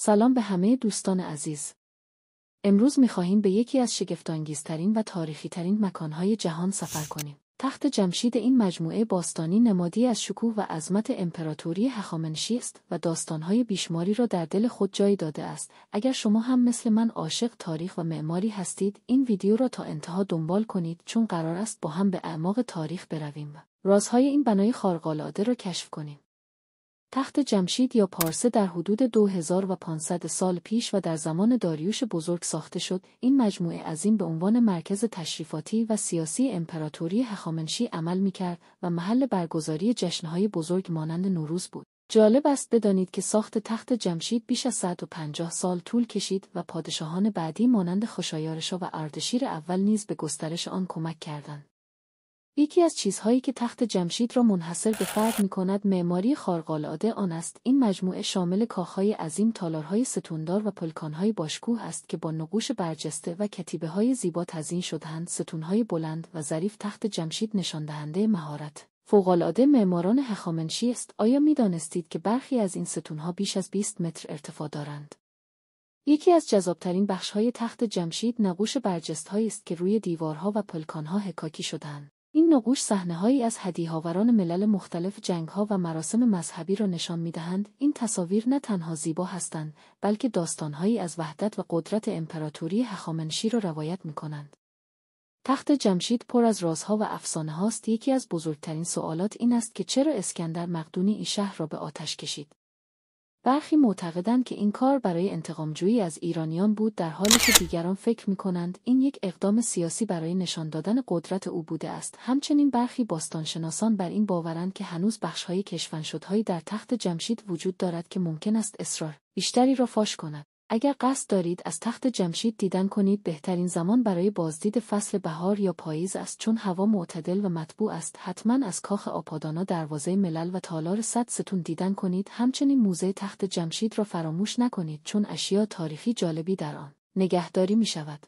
سلام به همه دوستان عزیز. امروز می‌خواهیم به یکی از شگفت‌انگیزترین و تاریخی‌ترین مکان‌های جهان سفر کنیم. تخت جمشید این مجموعه باستانی نمادی از شکوه و عظمت امپراتوری هخامنشی است و داستان‌های بیشماری را در دل خود جای داده است. اگر شما هم مثل من عاشق تاریخ و معماری هستید، این ویدیو را تا انتها دنبال کنید چون قرار است با هم به اعماق تاریخ برویم و رازهای این بنای خارق‌العاده را کشف کنیم. تخت جمشید یا پارسه در حدود 2500 سال پیش و در زمان داریوش بزرگ ساخته شد. این مجموعه عظیم به عنوان مرکز تشریفاتی و سیاسی امپراتوری هخامنشی عمل می‌کرد و محل برگزاری جشن‌های بزرگ مانند نوروز بود. جالب است بدانید که ساخت تخت جمشید بیش از 150 سال طول کشید و پادشاهان بعدی مانند خشایارشا و اردشیر اول نیز به گسترش آن کمک کردند. یکی از چیزهایی که تخت جمشید را منحصر به فرد می‌کند معماری خارق‌العاده آن است. این مجموعه شامل کاخهای عظیم، تالارهای ستوندار و پلکان‌های باشکوه است که با نقوش برجسته و کتیبه‌های زیبا تزیین شده‌اند. ستون‌های بلند و ظریف تخت جمشید نشان‌دهنده مهارت فوق‌العاده معماران هخامنشی است. آیا می‌دانستید که برخی از این ستون‌ها بیش از 20 متر ارتفاع دارند؟ یکی از جذاب‌ترین بخش‌های تخت جمشید نقوش برجسته‌هایی است که روی دیوارها و پلکان‌ها حکاکی شده‌اند. این نقوش صحنه‌هایی از هدیه‌آوران ملل مختلف، جنگ‌ها و مراسم مذهبی را نشان می‌دهند. این تصاویر نه تنها زیبا هستند، بلکه داستان‌هایی از وحدت و قدرت امپراتوری هخامنشی را روایت می‌کنند. تخت جمشید پر از رازها و افسانه‌هاست. یکی از بزرگترین سوالات این است که چرا اسکندر مقدونی این شهر را به آتش کشید؟ برخی معتقدند که این کار برای انتقامجویی از ایرانیان بود، در حالی که دیگران فکر می‌کنند این یک اقدام سیاسی برای نشان دادن قدرت او بوده است. همچنین برخی باستانشناسان بر این باورند که هنوز بخش‌های کشف‌شده‌ای در تخت جمشید وجود دارد که ممکن است اسرار بیشتری را فاش کند. اگر قصد دارید از تخت جمشید دیدن کنید، بهترین زمان برای بازدید فصل بهار یا پاییز است، چون هوا معتدل و مطبوع است. حتما از کاخ آپادانا، دروازه ملل و تالار 100 ستون دیدن کنید. همچنین موزه تخت جمشید را فراموش نکنید، چون اشیاء تاریخی جالبی در آن نگهداری می شود.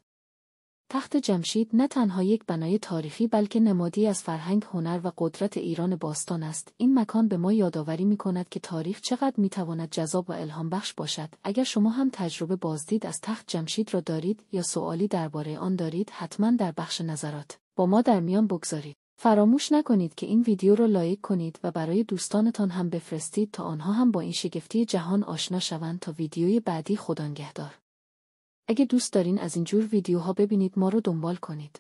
تخت جمشید نه تنها یک بنای تاریخی بلکه نمادی از فرهنگ، هنر و قدرت ایران باستان است. این مکان به ما یادآوری می‌کند که تاریخ چقدر می‌تواند جذاب و الهام بخش باشد. اگر شما هم تجربه بازدید از تخت جمشید را دارید یا سوالی درباره آن دارید، حتما در بخش نظرات با ما در میان بگذارید. فراموش نکنید که این ویدیو را لایک کنید و برای دوستانتان هم بفرستید تا آنها هم با این شگفتی جهان آشنا شوند. تا ویدیوی بعدی، خدا نگهدار. اگه دوست دارین از این جور ویدیوها ببینید، ما رو دنبال کنید.